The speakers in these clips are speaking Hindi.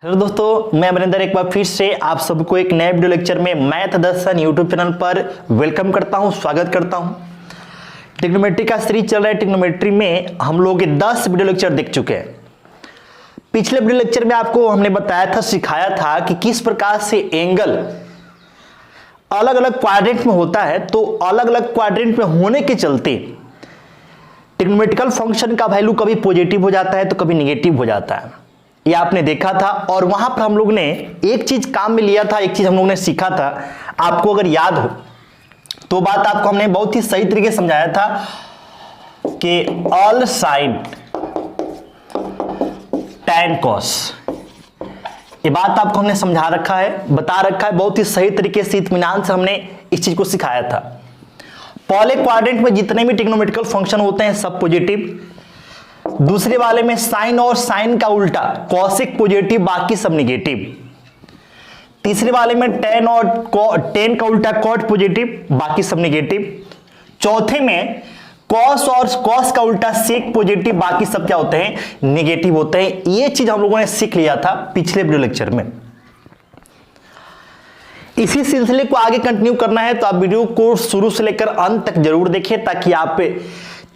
हेलो दोस्तों, मैं अमरिंदर एक बार फिर से आप सबको एक नए वीडियो लेक्चर में मैथ दर्शन यूट्यूब चैनल पर वेलकम करता हूं, स्वागत करता हूं। ट्रिग्नोमेट्री का सीरीज चल रहा है। ट्रिग्नोमेट्री में हम लोग 10 वीडियो लेक्चर देख चुके हैं। पिछले वीडियो लेक्चर में आपको हमने बताया था, सिखाया था कि किस प्रकार से एंगल अलग अलग क्वाड्रेंट में होता है। तो अलग अलग क्वाड्रेंट में होने के चलते ट्रिग्नोमेट्रिकल फंक्शन का वैल्यू कभी पॉजिटिव हो जाता है तो कभी निगेटिव हो जाता है, ये आपने देखा था। और वहां पर हम लोग ने एक चीज काम में लिया था, एक चीज हम लोग ने सीखा था। आपको अगर याद हो तो बात आपको हमने बहुत ही सही तरीके से समझाया था कि ऑल साइन टैन कॉस, ये बात आपको हमने समझा रखा है, बता रखा है बहुत ही सही तरीके से, इत्मीनान से हमने इस चीज को सिखाया था। पहले क्वाड्रेंट में जितने भी ट्रिग्नोमेट्रिकल फंक्शन होते हैं सब पॉजिटिव, दूसरे वाले में साइन और साइन का उल्टा कॉसिक पॉजिटिव, बाकी सब निगेटिव। तीसरे वाले में टेन और टेन का उल्टा कॉट पॉजिटिव, बाकी सब निगेटिव। चौथे में कॉस और कॉस का उल्टा सेक पॉजिटिव, बाकी सब क्या होते हैं, निगेटिव होते हैं। ये चीज हम लोगों ने सीख लिया था पिछले वीडियो लेक्चर में। इसी सिलसिले को आगे कंटिन्यू करना है तो आप वीडियो को शुरू से लेकर अंत तक जरूर देखें, ताकि आप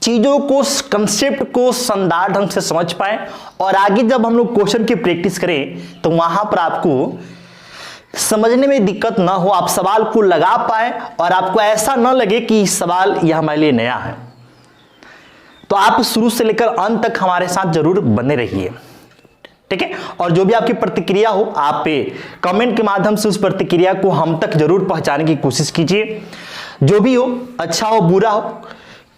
चीजों को, कंसेप्ट को शानदार ढंग से समझ पाए। और आगे जब हम लोग क्वेश्चन की प्रैक्टिस करें तो वहां पर आपको समझने में दिक्कत ना हो, आप सवाल को लगा पाए और आपको ऐसा ना लगे कि सवाल यह हमारे लिए नया है। तो आप शुरू से लेकर अंत तक हमारे साथ जरूर बने रहिए, ठीक है। और जो भी आपकी प्रतिक्रिया हो, आप कमेंट के माध्यम से उस प्रतिक्रिया को हम तक जरूर पहुंचाने की कोशिश कीजिए। जो भी हो, अच्छा हो बुरा हो,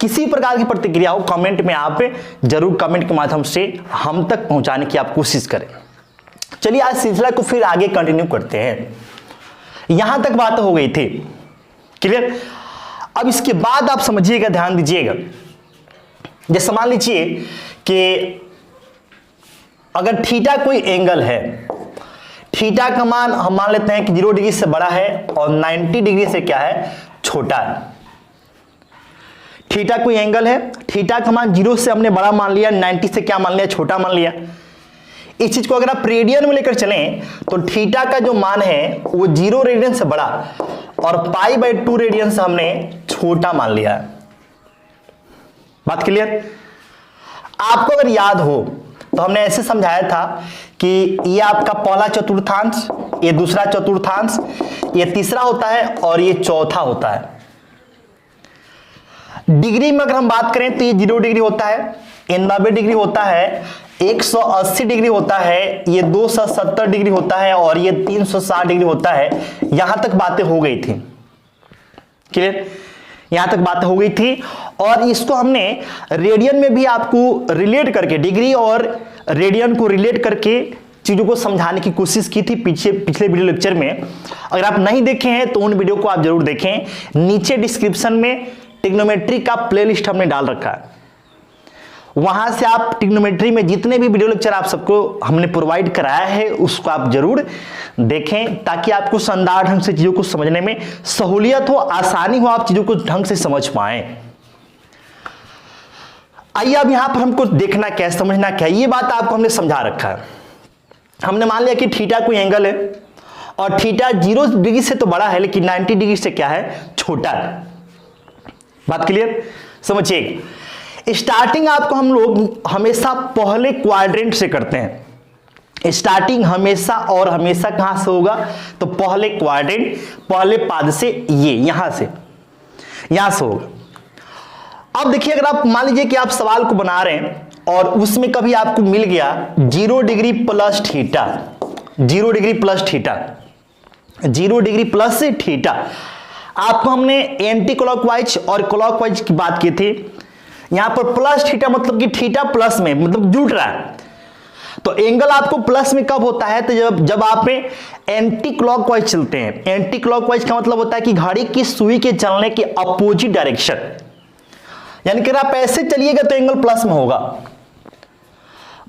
किसी प्रकार की प्रतिक्रिया हो, कमेंट में आप जरूर कमेंट के माध्यम से हम तक पहुंचाने की आप कोशिश करें। चलिए आज सिलसिला को फिर आगे कंटिन्यू करते हैं। यहां तक बात हो गई थी, क्लियर। अब इसके बाद आप समझिएगा, ध्यान दीजिएगा। जैसे मान लीजिए कि अगर थीटा कोई एंगल है, थीटा का मान हम मान लेते हैं कि 0 डिग्री से बड़ा है और 90 डिग्री से क्या है, छोटा है। थीटा कोई एंगल है, थीटा का मान 0 से हमने बड़ा मान लिया, 90 से क्या मान लिया, छोटा मान लिया। इस चीज को अगर आप रेडियन में लेकर चलें तो थीटा का जो मान है वो 0 रेडियन से बड़ा और π/2 रेडियन से हमने छोटा मान लिया। बात क्लियर। आपको अगर याद हो तो हमने ऐसे समझाया था कि ये आपका पहला चतुर्थांश, ये दूसरा चतुर्थांश, ये तीसरा होता है और ये चौथा होता है। डिग्री में अगर हम बात करें तो ये 0 डिग्री होता है, ये 90 डिग्री होता है, 180 डिग्री होता है, ये 270 डिग्री होता है और ये 360 डिग्री होता है। यहां तक बातें हो गई थी, क्लियर। यहां तक बातें हो गई थी। और इसको हमने रेडियन में भी आपको रिलेट करके, डिग्री और रेडियन को रिलेट करके चीजों को समझाने की कोशिश की थी पिछले वीडियो लेक्चर में। अगर आप नहीं देखे हैं तो उन वीडियो को आप जरूर देखें। नीचे डिस्क्रिप्शन में ट्रिग्नोमेट्री का प्लेलिस्ट हमने डाल रखा है, वहां से आप ट्रिग्नोमेट्री में जितने भी वीडियो लेक्चर आप सबको हमने प्रोवाइड कराया है उसको आप जरूर देखें, ताकि आपको शानदार ढंग से चीजों को समझने में सहूलियत हो, आसानी हो, आप चीजों को ढंग से समझ पाए। आइए अब यहां पर हमको देखना क्या है, समझना क्या है, ये बात आपको हमने समझा रखा है। हमने मान लिया कि थीटा कोई एंगल है और थीटा 0 डिग्री से तो बड़ा है लेकिन 90 डिग्री से क्या है, छोटा है। बात क्लियर, समझिएगा। स्टार्टिंग आपको हम लोग हमेशा पहले क्वाड्रेंट से करते हैं। स्टार्टिंग हमेशा और हमेशा कहां से होगा, तो पहले क्वाड्रेंट, पहले पाद से, ये यहां से होगा। अब देखिए, अगर आप मान लीजिए कि आप सवाल को बना रहे हैं और उसमें कभी आपको मिल गया 0 degree plus theta, 0 degree plus theta, 0 degree plus theta. आपको हमने एंटी क्लॉकवाइज और क्लॉकवाइज की बात की थी। यहां पर प्लस थीटा मतलब कि थीटा प्लस में, मतलब जुड़ रहा है। तो एंगल आपको प्लस में कब होता है, तो जब आप एंटी क्लॉकवाइज चलते हैं। एंटी क्लॉकवाइज का मतलब होता है कि घड़ी की सुई के चलने के अपोजिट डायरेक्शन, यानी कि आप ऐसे चलिएगा तो एंगल प्लस में होगा।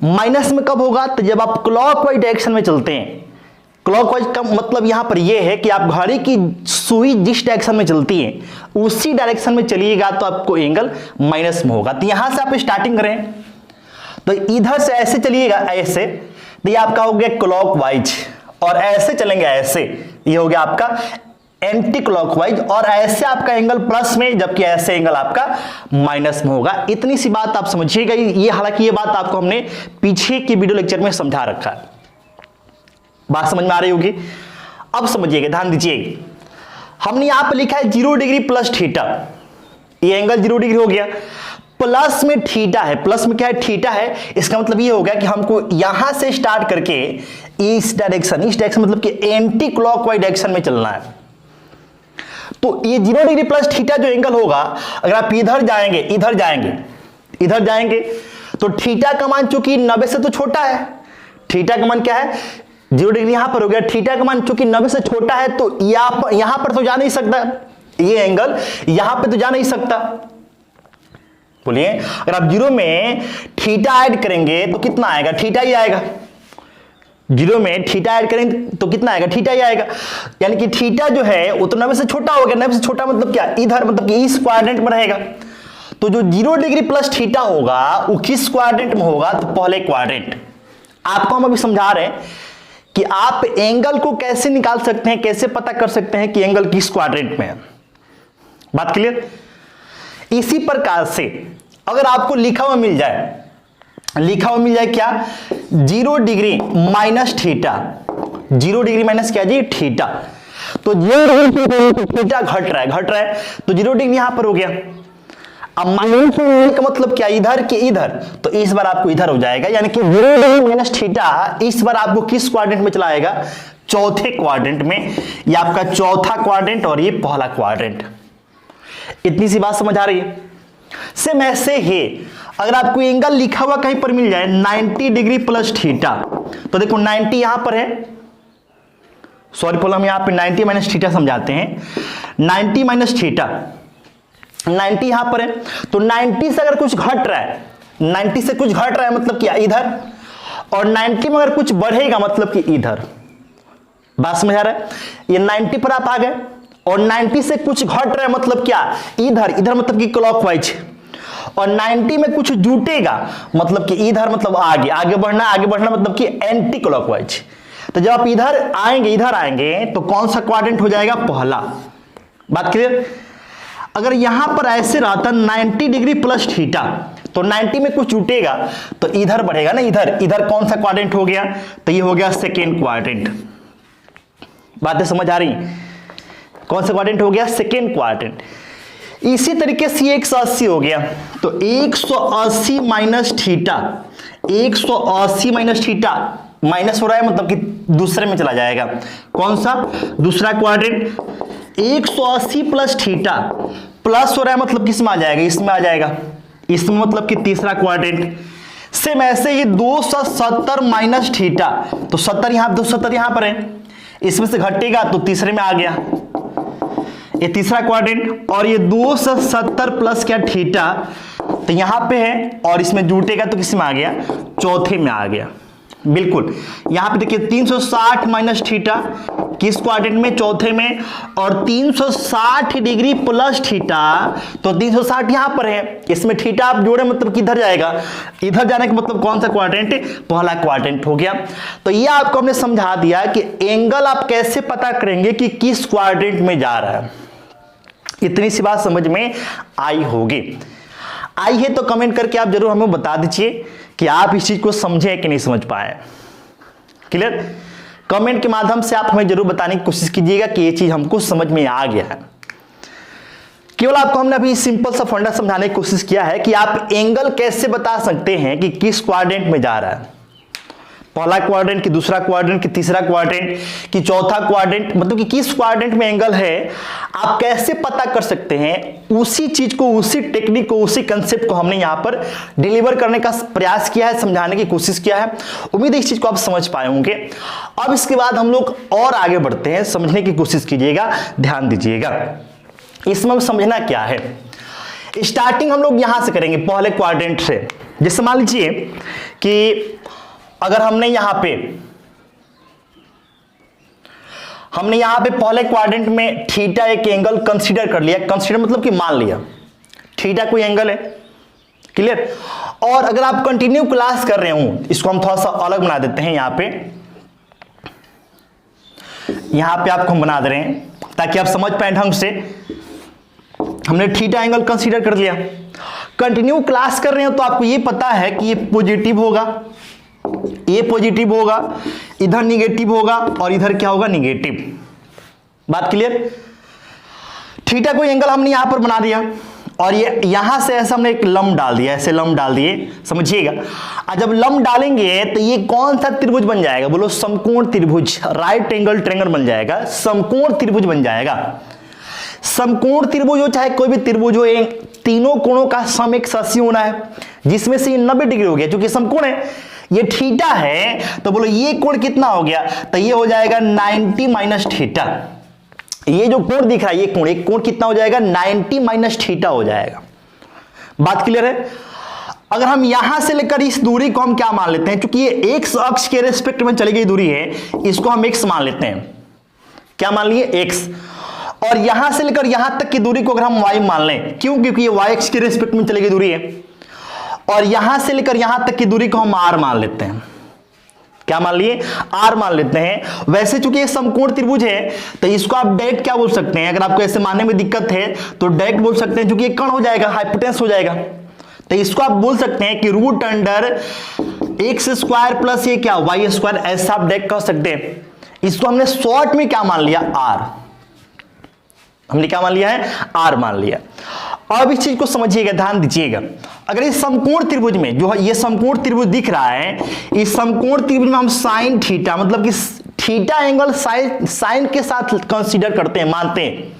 माइनस में कब होगा, तो जब आप क्लॉकवाइज डायरेक्शन में चलते हैं। क्लॉकवाइज का मतलब यहां पर यह है कि आप घड़ी की सुई जिस डायरेक्शन में चलती है उसी डायरेक्शन में चलिएगा तो आपको एंगल माइनस में होगा। तो यहां से आप स्टार्टिंग करें तो इधर से ऐसे चलिएगा, ऐसे तो ये आपका हो गया क्लॉकवाइज, और ऐसे चलेंगे ऐसे, ये हो गया आपका एंटी क्लॉकवाइज, और ऐसे आपका एंगल प्लस में, जबकि ऐसे एंगल आपका माइनस में होगा। इतनी सी बात आप समझिएगा। ये हालांकि ये बात आपको हमने पीछे की वीडियो लेक्चर में समझा रखा है। बात समझ में आ रही होगी। अब समझिएगा, ध्यान दीजिए। हमने यहां पर लिखा है 0 डिग्री प्लस थीटा, ये एंगल 0 डिग्री हो गया, प्लस में थीटा है, प्लस में क्या है, थीटा है। इसका मतलब ये हो गया कि हमको यहां से स्टार्ट करके इस डायरेक्शन मतलब कि एंटी क्लॉकवाइज डायरेक्शन में चलना है। तो ये 0 डिग्री प्लस थीटा जो एंगल होगा, अगर आप इधर जाएंगे इधर जाएंगे तो थीटा का मान चूंकि 90 से तो छोटा है, थीटा का मान क्या है 0 डिग्री यहां पर हो गया, थीटा का मान चूंकि 90 से छोटा है, तो यहां पर तो जा नहीं सकता, ये एंगल यहां पे तो जा नहीं सकता। बोलिए, अगर आप 0 में थीटा ऐड करेंगे तो कितना आएगा, थीटा ही आएगा। 0 में थीटा ऐड करेंगे तो कितना आएगा, थीटा ही आएगा। यानी कि थीटा जो है वो तो 90 से छोटा हो गया, 90 से छोटा मतलब क्या, इधर, मतलब कि इस क्वाड्रेंट में रहेगा। तो जो 0 डिग्री प्लस थीटा होगा वो किस क्वाड्रेंट में होगा, तो पहले क्वाड्रेंट। आपको हम अभी समझा रहे हैं कि आप एंगल को कैसे निकाल सकते हैं, कैसे पता कर सकते हैं कि एंगल किस क्वाड्रेंट में है। बात क्लियर। इसी प्रकार से अगर आपको लिखा हुआ मिल जाए क्या, 0 degree minus theta, 0 degree minus क्या जी, थीटा। तो 0 डिग्री थीटा घट रहा है, तो 0 डिग्री यहां पर हो गया। अब माइनस का मतलब क्या, इधर के इधर, तो इस बार आपको इधर हो जाएगा, यानी कि 0 डिग्री माइनस थीटा इस बार आपको किस क्वाड्रेंट में चला आएगा, चौथे क्वाड्रेंट में। ये आपका चौथा क्वाड्रेंट और ये पहला क्वाड्रेंट। इतनी सी बात समझ आ रही है। सेम ऐसे ही अगर आपको एंगल लिखा हुआ कहीं पर मिल जाए 90 डिग्री प्लस थीटा, तो देखो 90 यहां पर है, सॉरी हम यहां पे 90 माइनस थीटा समझाते हैं, 90 माइनस थीटा, 90 यहां पर है, तो 90 से अगर कुछ घट रहा है, 90 से कुछ घट रहा है मतलब क्या, इधर, और 90 में अगर कुछ बढ़ेगा मतलब कि इधर। बात समझ आ रहा है। ये 90 पर आप आ गए, और 90 से कुछ घट रहा है मतलब क्या, इधर मतलब कि क्लॉकवाइज, और 90 में कुछ जुटेगा मतलब कि इधर, मतलब आगे बढ़ना मतलब कि एंटी क्लॉकवाइज। तो जब आप इधर आएंगे तो कौन सा क्वाड्रेंट हो जाएगा, पहला। बात क्लियर। अगर यहां पर ऐसे रहता 90 डिग्री प्लस थीटा, तो 90 में कुछ जुटेगा तो इधर बढ़ेगा ना, इधर कौन सा क्वाड्रेंट हो गया, तो ये हो गया सेकेंड क्वाड्रेंट। बातें समझ आ रही, कौन सा क्वाड्रेंट हो गया, सेकेंड क्वाड्रेंट। इसी तरीके से 180 हो गया, तो 180 minus theta, 180 minus theta, minus हो रहा है मतलब कि दूसरे में चला जाएगा, कौन सा, दूसरा क्वाड्रेंट। 180 प्लस थीटा, प्लस हो रहा है मतलब किस में आ जाएगा, इसमें आ जाएगा, इसमें मतलब कि तीसरा क्वाड्रेंट। सेम ऐसे ही 270 माइनस थीटा, तो 70 यहां पर है, इसमें से घटेगा तो तीसरे में आ गया, ये तीसरा क्वाड्रेंट। और ये 270 प्लस क्या, थीटा, तो यहां पे है, और इसमें जुटेगा तो किस में आ गया, चौथे में आ गया। बिल्कुल, यहां पे देखिए 360 माइनस थीटा किस क्वाड्रेंट में, चौथे में, और 360 डिग्री प्लस थीटा, तो 360 यहां पर है, इसमें थीटा आप जोड़े मतलब किधर जाएगा, इधर जाने का मतलब कौन सा क्वाड्रेंट, पहला क्वाड्रेंट हो गया। तो ये आपको हमने समझा दिया कि एंगल आप कैसे पता करेंगे कि किस क्वाड्रेंट में जा रहा है। इतनी सी बात समझ में आई होगी। आई है तो कमेंट करके आप जरूर हमें बता दीजिए कि आप इस चीज को समझे कि नहीं समझ पाए। क्लियर। कमेंट के माध्यम से आप हमें जरूर बताने की कोशिश कीजिएगा कि ये चीज हमको समझ में आ गया है। केवल आपको हमने अभी सिंपल सा फंडा समझाने की कोशिश किया है कि आप एंगल कैसे बता सकते हैं कि किस क्वाड्रेंट में जा रहा है, पहला क्वाड्रेंट की, दूसरा क्वाड्रेंट की, तीसरा क्वाड्रेंट की, चौथा क्वाड्रेंट, मतलब कि किस क्वाड्रेंट में एंगल है आप कैसे पता कर सकते हैं। उसी चीज को, उसी टेक्निक को, उसी कंसेप्ट को हमने यहां पर डिलीवर करने का प्रयास किया है, समझाने की कोशिश किया है। उम्मीद है इस चीज को आप समझ पाए होंगे। अब इसके बाद हम लोग और आगे बढ़ते हैं, समझने की कोशिश कीजिएगा, ध्यान दीजिएगा। इसमें समझना क्या है, स्टार्टिंग हम लोग यहां से करेंगे, पहले क्वाड्रेंट से। जैसे मान लीजिए कि अगर हमने यहां पे पहले क्वाड्रेंट में थीटा एक एंगल कंसीडर कर लिया, कंसीडर मतलब कि मान लिया थीटा कोई एंगल है, क्लियर। और अगर आप कंटिन्यू क्लास कर रहे हो, इसको हम थोड़ा सा अलग बना देते हैं, यहां पे आपको हम बना दे रहे हैं ताकि आप समझ पाए ढंग से। हमने थीटा एंगल कंसीडर कर लिया। कंटिन्यू क्लास कर रहे हो तो आपको ये पता है कि ये पॉजिटिव होगा, ये पॉजिटिव होगा, इधर निगेटिव होगा और इधर क्या होगा, निगेटिव। बात क्लियर। थीटा कोई एंगल हमने यहां पर बना दिया और ये यहां से ऐसा हमने एक लंब डाल दिया, ऐसे लंब डाल दिए, समझिएगा। और जब लंब डालेंगे तो ये कौन सा त्रिभुज बन जाएगा, बोलो समकोण त्रिभुज, राइट एंगल ट्रायंगल बन जाएगा, समकोण त्रिभुज बन जाएगा। समकोण त्रिभुज हो चाहे कोई भी त्रिभुज हो, तीनों कोणों का सम एक ससी होना है, जिसमें से 90 डिग्री हो गया क्योंकि समकोण है। ये थीटा है तो बोलो ये कोण कितना हो गया, तो ये हो जाएगा 90 माइनस थीटा। ये जो कोण दिख रहा है, ये कोण, एक कोण कितना हो जाएगा, 90 माइनस थीटा हो जाएगा। बात क्लियर है। अगर हम यहां से लेकर इस दूरी को हम क्या मान लेते हैं, क्योंकि ये एक्स अक्ष के रेस्पेक्ट में चली गई दूरी है, इसको हम एक्स मान लेते हैं। क्या मान लिए, एक्स। और यहां से लेकर यहां तक की दूरी को अगर हम वाई मान लें, क्यों, क्योंकि ये वाई एक्स के रेस्पेक्ट में चली गई दूरी है। और यहां से लेकर यहां तक की दूरी को हम आर मान लेते हैं। क्या मान लिए, आर मान लेते हैं। वैसे चूंकि ये समकोण त्रिभुज है तो इसको आप डायरेक्ट क्या बोल सकते हैं, अगर आपको ऐसे मानने में दिक्कत है तो डायरेक्ट बोल सकते हैं, क्योंकि ये कर्ण हो जाएगा, हाइपोटेनस हो जाएगा। तो इसको आप बोल सकते हैं कि root under x square plus ये क्या, वाई स्क्वायर, ऐसा आप डायरेक्ट कह सकते हैं। इसको हमने शॉर्ट में क्या मान लिया, आर। हमने क्या मान लिया है, आर मान लिया। अब इस चीज को समझिएगा, ध्यान दीजिएगा। अगर इस समकोण त्रिभुज में जो ये समकोण त्रिभुज दिख रहा है, इस समकोण त्रिभुज में हम साइन थीटा, मतलब कि थीटा एंगल साइन के साथ कंसीडर करते हैं, मानते हैं।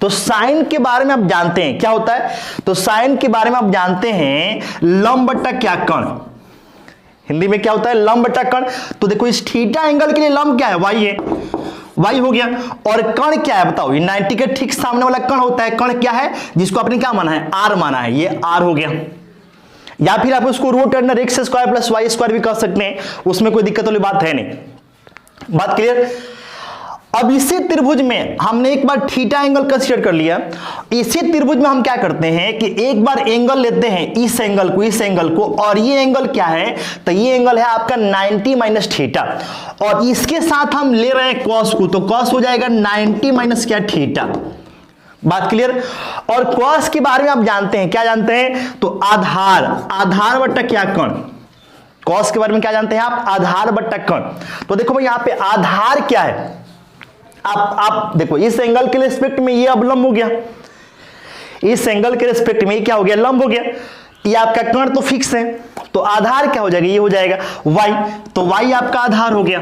तो साइन के बारे में आप जानते हैं क्या होता है, तो साइन के बारे में आप जानते हैं लंब बट्टा क्या, कर्ण। हिंदी में क्या होता है, लंब बट्टा कर्ण। तो देखो इस थीटा एंगल के लिए लंब क्या है, वाई है, वाई हो गया। और कर्ण क्या है बताओ, ये 90 के ठीक सामने वाला कर्ण होता है। कर्ण क्या है, जिसको आपने क्या माना है, आर माना है, ये आर हो गया। या फिर आप उसको root under x square plus y square भी कह सकते हैं, उसमें कोई दिक्कत वाली बात है नहीं। बात क्लियर। अब इसी त्रिभुज में हमने एक बार थीटा एंगल कंसीडर कर लिया। इसी त्रिभुज में हम क्या करते हैं कि एक बार एंगल लेते हैं, इस एंगल को, इस एंगल को, और ये एंगल क्या है, तो ये एंगल है आपका 90 माइनस थीटा, और इसके साथ हम ले रहे हैं कॉस को, तो कॉस हो जाएगा 90 माइनस क्या, थीटा। बात क्लियर। और कॉस के बारे में आप जानते हैं, क्या जानते हैं, तो आधार, आधार बट्टा क्या, कर्ण। कॉस के बारे में क्या जानते हैं आप, आधार बट्टा कर्ण। तो देखो भाई यहाँ पे आधार क्या है, आप देखो इस एंगल के रिस्पेक्ट में ये अब लंब हो गया, इस एंगल के रिस्पेक्ट में ये क्या हो गया, लंब हो गया। ये आपका कर्ण तो फिक्स है, तो आधार क्या हो जाएगा, ये हो जाएगा y, तो y आपका आधार हो गया।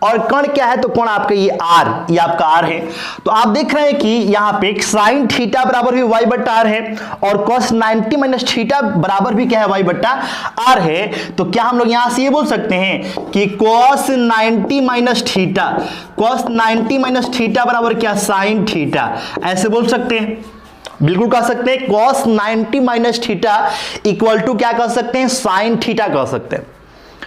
और कर्ण क्या है, तो कर्ण आपका ये r, ये आपका r है। तो आप देख रहे हैं कि यहाँ पे साइन थीटा बराबर भी y बट्टा r है, और cos 90 माइनस थीटा बराबर भी क्या है, y बट्टा r है। तो क्या हम लोग यहाँ से ये बोल सकते हैं कि cos 90 minus theta, cos 90 minus theta बराबर क्या, साइन थीटा, ऐसे बोल सकते हैं, बिल्कुल कह सकते हैं। cos 90 minus theta equal to क्या कह सकते हैं, साइन थीटा कह सकते हैं।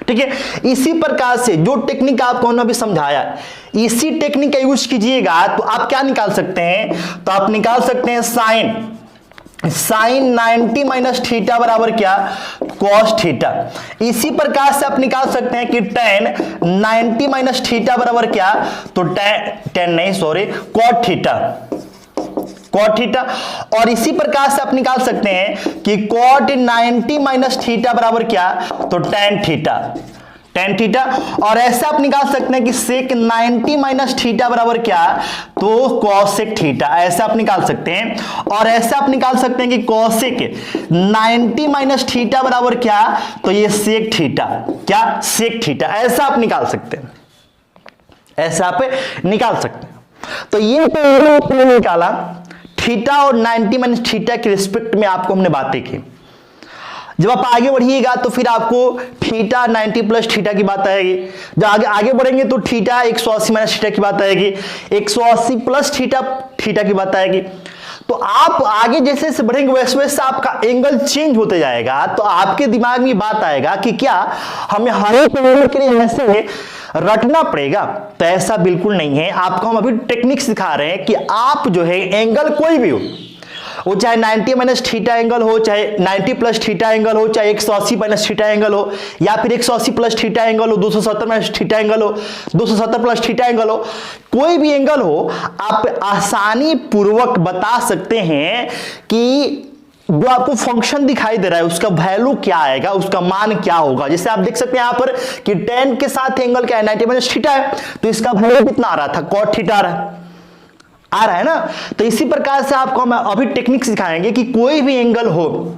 ठीक है। इसी प्रकार से जो टेक्निक आपको हमने अभी समझाया, इसी टेक्निक का यूज कीजिएगा तो आप क्या निकाल सकते हैं, तो आप निकाल सकते हैं साइन 90 माइनस थीटा बराबर क्या, कॉस थीटा। इसी प्रकार से आप निकाल सकते हैं कि tan 90 माइनस थीटा बराबर क्या, तो tan नहीं sorry cot theta, cot theta. और इसी प्रकार से आप निकाल सकते हैं कि कॉट 90 माइनस थीटा बराबर क्या, तो tan थीटा, tan थीटा। और ऐसे आप निकाल सकते हैं कि सेक 90 माइनस थीटा बराबर क्या, तो कॉसेक थीटा, ऐसे आप निकाल सकते हैं। और ऐसे आप निकाल सकते हैं कि कॉसेक 90 माइनस थीटा बराबर क्या, तो ये सेक थीटा, क्या, सेक थीटा, ऐसा आप निकाल सकते हैं, ऐसे आप निकाल सकते हैं। तो ये तो निकाला थीटा और 90 माइनस थीटा के रिस्पेक्ट में आपको हमने बातें की। जब आप आगे बढ़िएगा तो फिर आपको थीटा 90 प्लस थीटा की बात आएगी। जब आगे बढ़ेंगे तो थीटा 180 माइनस थीटा की बात आएगी, 180 प्लस थीटा की बात आएगी। तो आप आगे जैसे जैसे बढ़ेंगे वैसे वैसे आपका एंगल चेंज होते जाएगा। तो आपके दिमाग में बात आएगा कि क्या हमें हर एक एंगल के लिए ऐसे रटना पड़ेगा, तो ऐसा बिल्कुल नहीं है। आपको हम अभी टेक्निक सिखा रहे हैं कि आप जो है एंगल कोई भी हो, वो चाहे 90 माइनस थीटा एंगल हो, चाहे 90 प्लस थीटा एंगल हो, चाहे 180 माइनस थीटा एंगल हो, या फिर 180 प्लस थीटा एंगल हो, 270 माइनस थीटा एंगल हो, 270 प्लस थीटा एंगल हो, कोई भी एंगल हो, आप आसानी पूर्वक बता सकते हैं कि जो आपको फंक्शन दिखाई दे रहा है उसका वैल्यू क्या आएगा, उसका मान क्या होगा। जैसे आप देख सकते हैं यहां पर कि tan के साथ एंगल क्या है, 90 माइनस थीटा है, तो इसका वैल्यू कितना आ रहा था, cot थीटा आ रहा है ना। तो इसी प्रकार से आपको हम अभी टेक्निक सिखाएंगे कि कोई भी एंगल हो,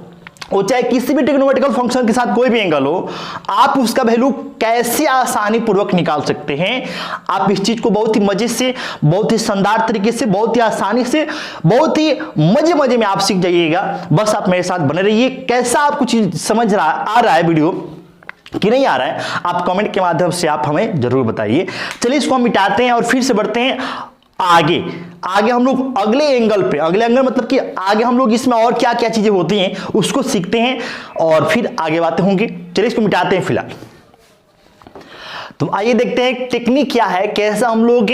वो चाहे किसी भी ट्रिग्नोमेट्रिकल फंक्शन के साथ कोई भी एंगल हो, आप उसका वैल्यू कैसे आसानी पूर्वक निकाल सकते हैं। आप इस चीज को बहुत ही मजे से, बहुत ही शानदार तरीके से, बहुत ही आसानी से, बहुत ही मजे में आप सीख जाइएगा। बस आप मेरे साथ बने रहिए। कैसा आपको चीज समझ आ रहा है वीडियो कि नहीं आ रहा है, आप कमेंट के माध्यम से आप हमें जरूर बताइए। चलिए इसको हम मिटाते हैं और फिर से बढ़ते हैं आगे हम लोग अगले एंगल मतलब कि आगे हम लोग इसमें और क्या क्या चीजें होती हैं उसको सीखते हैं और फिर आगे बातें होंगी। चलिए इसको मिटाते हैं फिलहाल। तो आइए देखते हैं टेक्निक क्या है, कैसा हम लोग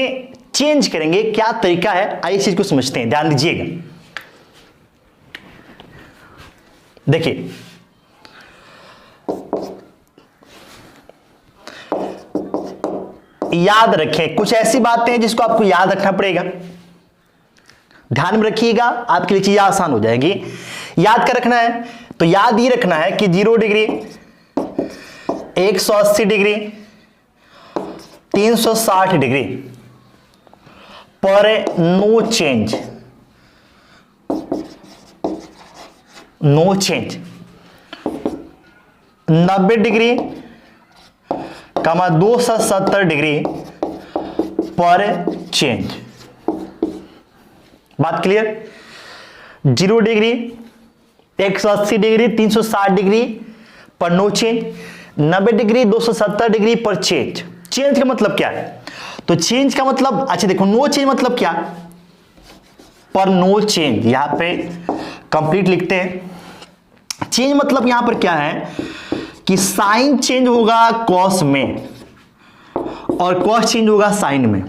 चेंज करेंगे, क्या तरीका है, आइए इस चीज को समझते हैं। ध्यान दीजिएगा, देखिए याद रखें कुछ ऐसी बातें हैं जिसको आपको याद रखना पड़ेगा। ध्यान में रखिएगा, आपके लिए चीजें आसान हो जाएगी। याद क्या रखना है, तो याद ये रखना है कि 0 डिग्री, 180 डिग्री, 360 डिग्री पर नो चेंज, 90 डिग्री, 270 डिग्री पर चेंज। बात क्लियर? 0 डिग्री, 180 डिग्री, 360 डिग्री पर नो चेंज, 90 डिग्री, 270 डिग्री पर चेंज। चेंज का मतलब क्या है, तो चेंज का मतलब, अच्छा देखो, नो चेंज मतलब क्या, पर नो चेंज, यहां पे कंप्लीट लिखते हैं। चेंज मतलब यहां पर क्या है कि साइन चेंज होगा कॉस में और कॉस चेंज होगा साइन में,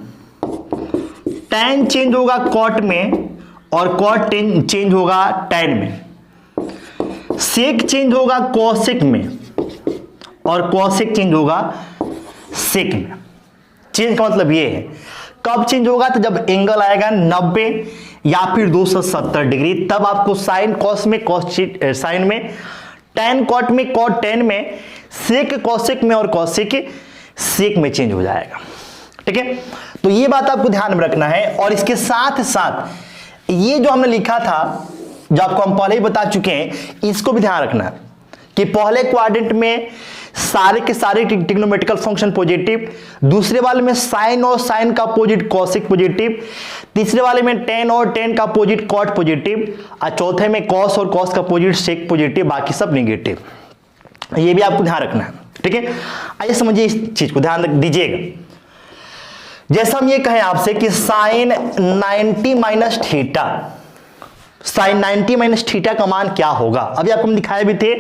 टैन चेंज होगा कॉट में और कॉट चेंज होगा टैन में, सेक चेंज होगा कॉसेक में और कॉसेक चेंज होगा सेक में। चेंज का मतलब ये है। कब चेंज होगा, तो जब एंगल आएगा 90 या फिर 270 डिग्री, तब आपको साइन कॉस में, कॉस साइन में, टैन कॉट में, कॉट टैन में, सेक कॉसेक में और कॉसेक सेक में चेंज हो जाएगा। ठीक है, तो ये बात आपको ध्यान में रखना है। और इसके साथ साथ ये जो हमने लिखा था, जो आपको हम पहले ही बता चुके हैं, इसको भी ध्यान रखना है कि पहले क्वाड्रेंट में सारे के सारे ट्रिग्नोमेट्रिकल फंक्शन पॉजिटिव, दूसरे वाले में साइन और साइन का अपोजिट कॉसेक पॉजिटिव, तीसरे वाले में टेन और टेन का अपोजिट कॉट पॉजिटिव, और चौथे में कॉस और कॉस का अपोजिट सेक पॉजिटिव, बाकी सब नेगेटिव। ये भी आपको ध्यान रखना है। ठीक है, आइए समझिए इस चीज को, ध्यान दीजिएगा। जैसा हम ये कहें आपसे कि sine 90 minus theta, sine 90 minus theta का मान क्या होगा, अभी आपको हम दिखाए भी थे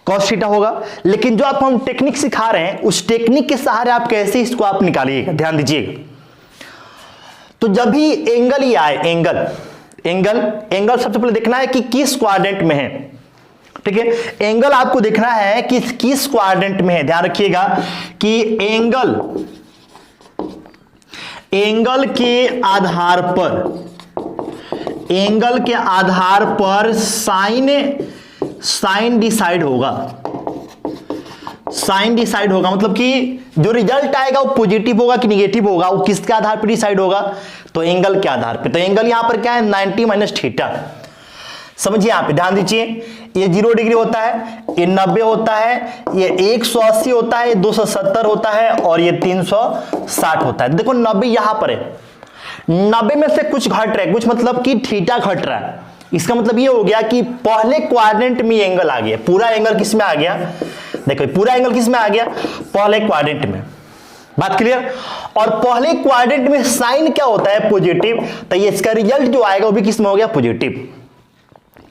कॉस थीटा होगा, लेकिन जो आपको हम टेक्निक सिखा रहे हैं उस टेक्निक के सहारे आप कैसे इसको आप निकालिएगा, ध्यान दीजिएगा। तो जब भी एंगल ही आए, एंगल सबसे पहले देखना है कि किस क्वाड्रेंट में है। ठीक है, एंगल आपको देखना है कि किस क्वाड्रेंट में है। ध्यान रखिएगा कि एंगल के आधार पर साइन डिसाइड होगा। साइन डिसाइड होगा मतलब कि जो रिजल्ट आएगा वो पॉजिटिव होगा कि निगेटिव होगा, वो किसके आधार पर डिसाइड होगा, तो एंगल के आधार पे। तो एंगल यहां पर क्या है, 90 माइनस थीटा। समझिए, यहां पे ध्यान दीजिए, ये 0 डिग्री होता है, ये 90 होता है, ये 180 होता है, 270 होता है और ये 360 होता है। देखो 90 यहां पर है, 90 में से कुछ घट रहा है, कुछ मतलब कि थीटा घट रहा है। इसका मतलब ये हो गया कि पहले क्वाड्रेंट में एंगल आ गया। पूरा एंगल किस में आ गया, देखो पूरा एंगल किस में आ गया, पहले क्वाड्रेंट में। बात क्लियर? और पहले क्वाड्रेंट में साइन क्या होता है, पॉजिटिव, तो ये इसका रिजल्ट जो आएगा वो भी किस में हो गया, पॉजिटिव।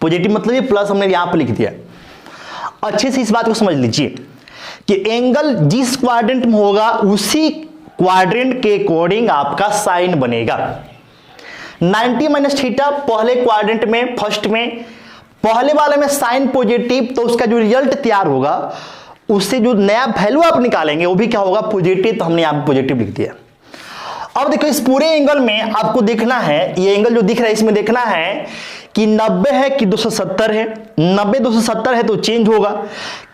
पॉजिटिव मतलब ये प्लस हमने यहां पर लिख दिया। अच्छे से इस बात को समझ लीजिए कि एंगल जिस क्वाड्रेंट में होगा उसी क्वाड्रेंट के अकॉर्डिंग आपका साइन बनेगा। 90 माइनस थीटा पहले क्वाड्रेंट में, फर्स्ट में, पहले वाले में साइन पॉजिटिव, तो उसका जो रिजल्ट तैयार होगा उससे जो नया वैल्यू आप निकालेंगे वो भी क्या होगा, पॉजिटिव। तो हमने यहाँ पे पॉजिटिव लिख दिया। अब देखो इस पूरे एंगल में आपको देखना है, ये एंगल जो दिख रहा है इसमें देखना है कि 90 है कि 270 है। 90 270 है तो चेंज होगा,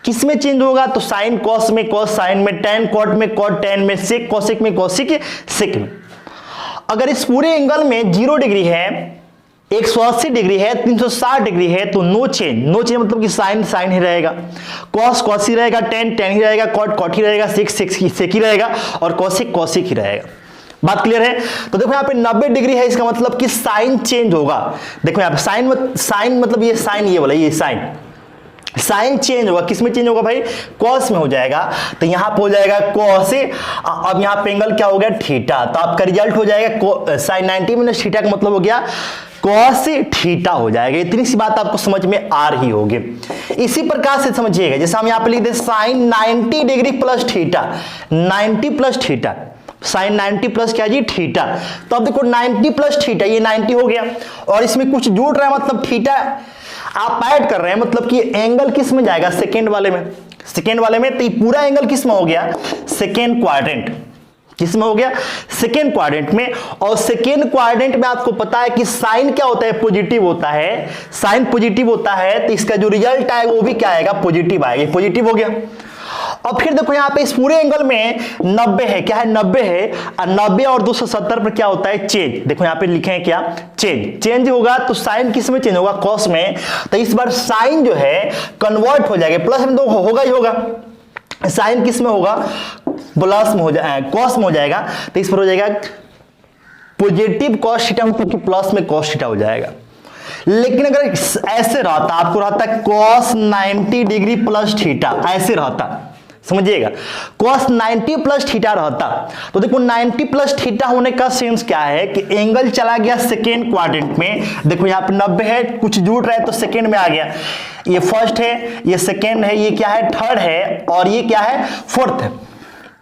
किस में चेंज होगा, तो साइन कॉस में, कॉस साइन में, टेन कॉट में, कॉट टेन में, सेक कॉसेक में, कॉसेक सेक में। अगर इस पूरे एंगल में 0 डिग्री है, 180 डिग्री है, 360 डिग्री है, तो नो चेंज। नो चेंज मतलब कि साइन साइन ही रहेगा, कॉस कॉस ही रहेगा, टेन टेन ही रहेगा, कॉट कॉट ही रहेगा, सेक सेक ही रहेगा और कॉसेक कॉसेक ही रहेगा। बात क्लियर है? तो देखो यहाँ पे 90 डिग्री है, इसका मतलब कि साइन चेंज होगा। देखो यहाँ पे साइन मतलब ये साइन, ये वाला ये साइन चेंज होगा, किस में चेंज होगा भाई, कॉस में हो जाएगा। तो यहाँ पे हो जाएगा कॉस, अब यहाँ पे एंगल क्या हो गया, थीटा। तो आपका रिजल्ट हो जाएगा साइन 90 माइनस थीटा का मतलब हो गया कॉस थीटा हो जाएगा। इतनी सी बात आपको समझ में आ रही होगी। इसी प्रकार से समझिएगा, जैसे हम यहाँ पे लिख दे sine 90 degree plus theta, 90 plus theta, sine 90 plus क्या जी, थीटा। तो अब देखो 90 प्लस थीटा, ये 90 हो गया और इसमें कुछ जुड़ रहा है मतलब थीटा आप ऐड कर रहे हैं, मतलब कि एंगल किस में जाएगा, सेकेंड वाले में। सेकेंड वाले में तो ये पूरा एंगल किस में हो गया, सेकेंड क्वाड्रेंट। किस में हो गया, सेकेंड क्वाड्रेंट में। और सेकेंड क्वाड्रेंट में आपको पता है कि साइन क्या होता है, पॉजिटिव होता है। साइन पॉजिटिव होता है तो इसका जो रिजल्ट आएगा वो भी क्या आएगा, पॉजिटिव आएगा। पॉजिटिव हो गया। और फिर देखो यहाँ पे इस पूरे एंगल में 90 है, क्या है, 90 है, और 90 और 270 पर क्या होता है, चेंज। देखो यहाँ पे लिखे हैं क्या, चेंज। चेंज होगा तो साइन किस में चेंज होगा, कॉस में। तो इस बार साइन जो है कन्वर्ट हो जाएगा, प्लस में तो होगा ही होगा। साइन किस में होगा, प्लस में हो जाएगा, कॉस में हो जाएगा। तो इस पर हो जाएगा पॉजिटिव कॉस थीटा, मतलब कि प्लस में कॉस थीटा हो जाएगा। लेकिन अगर ऐसे रहता, आपको रहता कॉस 90 डिग्री प्लस थीटा, ऐसे रहता, समझिएगा, cos 90 प्लस थीटा रहता, तो देखो 90 प्लस थीटा होने का सेंस क्या है कि एंगल चला गया सेकेंड क्वाड्रेंट में। देखो यहाँ पे 90 है, कुछ जुड़ रहा है तो सेकेंड में आ गया। ये फर्स्ट है, ये सेकेंड है, ये क्या है, थर्ड है, और ये क्या है, फोर्थ है।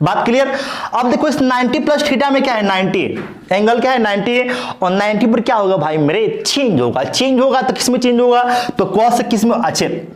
बात क्लियर? अब देखो इस 90 प्लस थीटा में क्या है, 90 एंगल क्या है, 90 है, और 90 पर क्या होगा भाई मेरे, चेंज होगा। चेंज होगा तो किस में चेंज होगा, तो कॉस किस में, अच्छे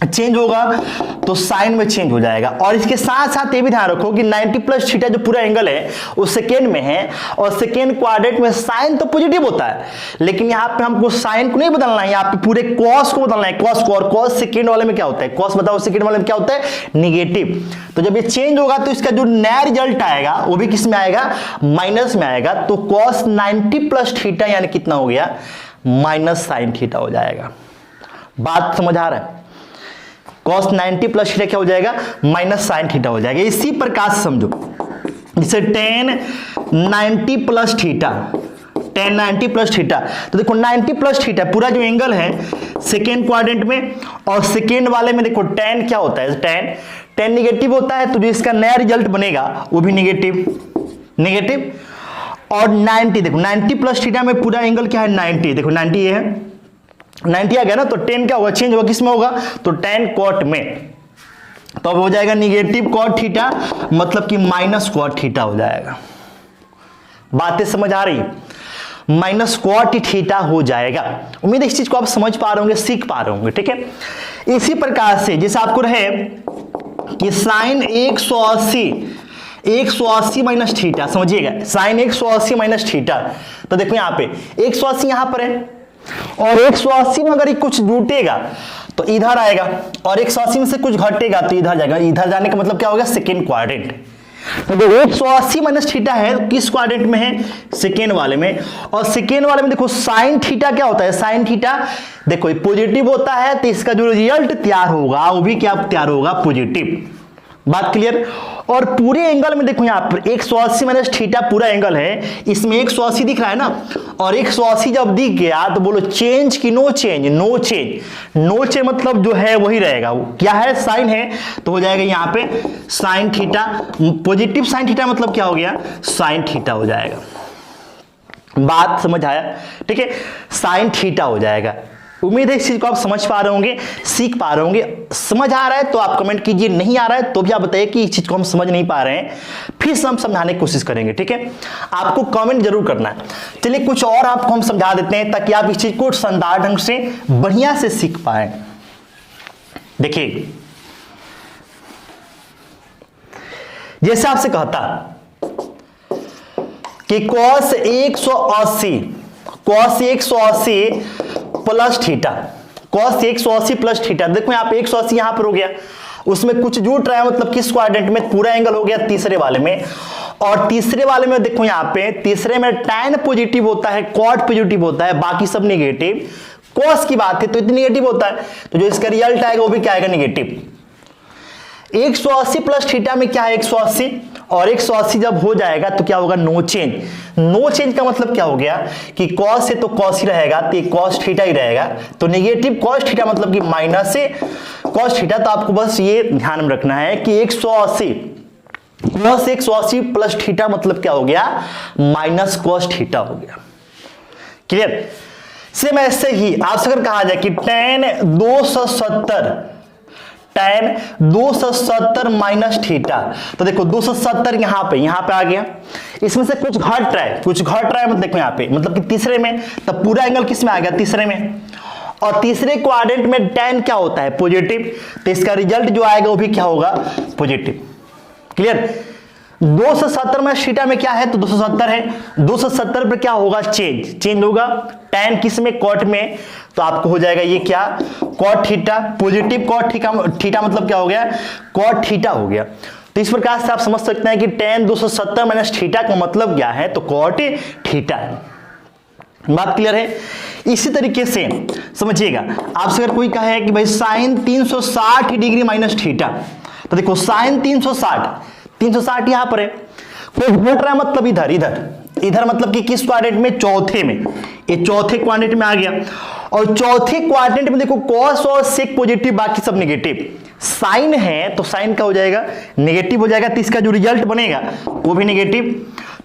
चेंज होगा तो साइन में चेंज हो जाएगा। और इसके साथ साथ ये भी ध्यान रखो कि 90 प्लस थीटा जो पूरा एंगल है वो सेकेंड में है, और सेकेंड क्वाड्रेंट में साइन तो पॉजिटिव होता है, लेकिन यहाँ पे हमको साइन को नहीं बदलना है, यहाँ पे पूरे कॉस को बदलना है, कॉस को। और कॉस सेकेंड वाले में क्या होता है, कॉस बताओ सेकेंड वाले में क्या होता है, निगेटिव। तो जब ये चेंज होगा तो इसका जो नया रिजल्ट आएगा वो भी किस में आएगा, माइनस में आएगा। तो कॉस 90 प्लस थीटा यानी कितना हो गया, माइनस साइन थीटा हो जाएगा। बात समझ आ रहा है? cos 90 प्लस थीटा क्या हो जाएगा, माइनस साइन थीटा हो जाएगा। इसी प्रकार से समझो, जैसे tan 90 plus theta, tan 90 plus theta, तो देखो 90 प्लस थीटा पूरा जो एंगल है सेकेंड क्वाड्रेंट में, और सेकेंड वाले में देखो tan क्या होता है, tan निगेटिव होता है, तो जो इसका नया रिजल्ट बनेगा वो भी निगेटिव। और 90 देखो 90 प्लस थीटा में पूरा एंगल क्या है, 90। देखो 90 ये है, 90 आ गया ना, तो tan क्या होगा, चेंज होगा, किस में होगा, तो tan cot में। तो अब हो जाएगा निगेटिव cot थीटा, मतलब कि माइनस cot थीटा हो जाएगा। बातें समझ आ रही, माइनस cot थीटा हो जाएगा। उम्मीद है इस चीज को आप समझ पा रहे होंगे, सीख पा रहे होंगे, ठीक है। इसी प्रकार से जैसे आपको रहे कि साइन 180 माइनस थीटा, समझिएगा, साइन 180 माइनस थीटा, तो देखो यहाँ पे 180 यहां पर है, और 180 में अगर कुछ जुटेगा तो इधर आएगा, और 180 में से कुछ घटेगा तो इधर जाएगा। इधर जाने का मतलब क्या होगा, सेकेंड क्वाड्रेंट। तो देखो 180 माइनस थीटा है, किस क्वाड्रेंट में है, सेकेंड वाले में। और सेकेंड वाले में देखो साइन थीटा क्या होता है, साइन थीटा देखो पॉजिटिव होता है, तो इसका जो रिजल्ट तैयार होगा वो भी क्या तैयार होगा, पॉजिटिव। बात क्लियर? और पूरे एंगल में देखो यहाँ पर 180 माइनस थीटा पूरा एंगल है, इसमें 180 दिख रहा है ना, और 180 जब दिख गया तो बोलो चेंज की नो चेंज, नो चेंज मतलब जो है वही रहेगा। वो क्या है, साइन है, तो हो जाएगा यहाँ पे sine theta, positive sine theta मतलब क्या हो गया, साइन थीटा हो जाएगा। बात समझ आया? ठीक है, साइन थीटा हो जाएगा। उम्मीद है इस चीज को आप समझ पा रहे होंगे, सीख पा रहे होंगे। समझ आ रहा है तो आप कमेंट कीजिए, नहीं आ रहा है तो भी आप बताइए कि इस चीज को हम समझ नहीं पा रहे हैं, फिर से हम समझाने की कोशिश करेंगे। ठीक है, आपको कमेंट जरूर करना है। चलिए कुछ और आपको हम समझा देते हैं ताकि आप इस चीज को शानदार ढंग से बढ़िया से सीख पाए। देखिए, जैसे आपसे कहता कि cos 180 plus theta, cos 180 plus theta. देखो यहाँ पे 180 यहां पर हो गया, उसमें कुछ जुट रहा है, मतलब किस क्वाड्रेंट में, पूरा एंगल हो गया तीसरे वाले में। और तीसरे वाले में देखो यहाँ पे तीसरे में tan पॉजिटिव होता है, cot पॉजिटिव होता है, बाकी सब निगेटिव। cos की बात है तो इतनी निगेटिव होता है, तो जो इसका रिजल्ट आएगा वो भी क्या आएगा, निगेटिव। 180 प्लस थीटा में क्या है, 180, और 180 जब हो जाएगा तो क्या होगा, नो चेंज। नो चेंज का मतलब क्या हो गया कि cos है तो cos ही रहेगा, तो cos थीटा ही रहेगा। तो नेगेटिव cos थीटा मतलब कि माइनस से cos थीटा। तो आपको बस ये ध्यान में रखना है कि 180 प्लस 180 प्लस थीटा मतलब क्या हो गया, माइनस cos थीटा हो गया। क्लियर। सेम ऐसे ही आपसे अगर कहा जाए कि tan 270 माइनस थीटा, तो देखो 270 यहां पे आ गया, इसमें से कुछ घट रहा है, मतलब देखो यहाँ पे, मतलब कि तीसरे में, तब पूरा एंगल किस में आ गया, तीसरे में। और तीसरे क्वाड्रेंट में tan क्या होता है, पॉजिटिव, तो इसका रिजल्ट जो आएगा वो भी क्या होगा, पॉजिटिव। क्लियर। 270 में थीटा में क्या है, तो 270 है, 270 पर क्या होगा, चेंज होगा, tan किस में, cot में, तो आपको हो जाएगा ये क्या, cot theta, positive cot theta मतलब क्या हो गया, cot थीटा हो गया। तो इस प्रकार से आप समझ सकते हैं कि tan 270 माइनस थीटा का मतलब क्या है, तो cot थीटा है। बात क्लियर है। इसी तरीके से समझिएगा, आपसे अगर कोई कहे कि भाई sin 360 डिग्री माइनस थीटा, तो देखो sin 360 यहां पर है, कोई घट रहा है मतलब इधर मतलब कि किस क्वाड्रेंट में, चौथे में, ये चौथे क्वाड्रेंट में आ गया। और चौथे क्वाड्रेंट में देखो cos और sec पॉजिटिव, बाकी सब नेगेटिव। साइन है तो साइन का हो जाएगा, नेगेटिव हो जाएगा, तो इसका जो रिजल्ट बनेगा वो भी नेगेटिव।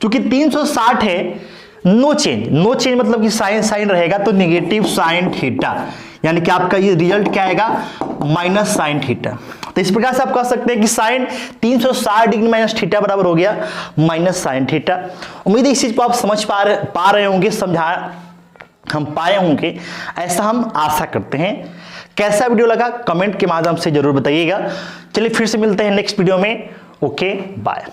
क्योंकि 360 है, नो चेंज मतलब कि साइन रहेगा, तो नेगेटिव साइन थीटा, यानी कि आपका ये रिजल्ट क्या आएगा, माइनस साइन थीटा। तो इस प्रकार से आप कह सकते हैं कि साइन 360 डिग्री माइनस थीटा बराबर हो गया माइनस साइन थीटा। उम्मीद है इस चीज को आप समझ पा रहे होंगे, समझा हम पाए होंगे, ऐसा हम आशा करते हैं। कैसा वीडियो लगा कमेंट के माध्यम से जरूर बताइएगा। चलिए फिर से मिलते हैं नेक्स्ट वीडियो में। Okay, bye.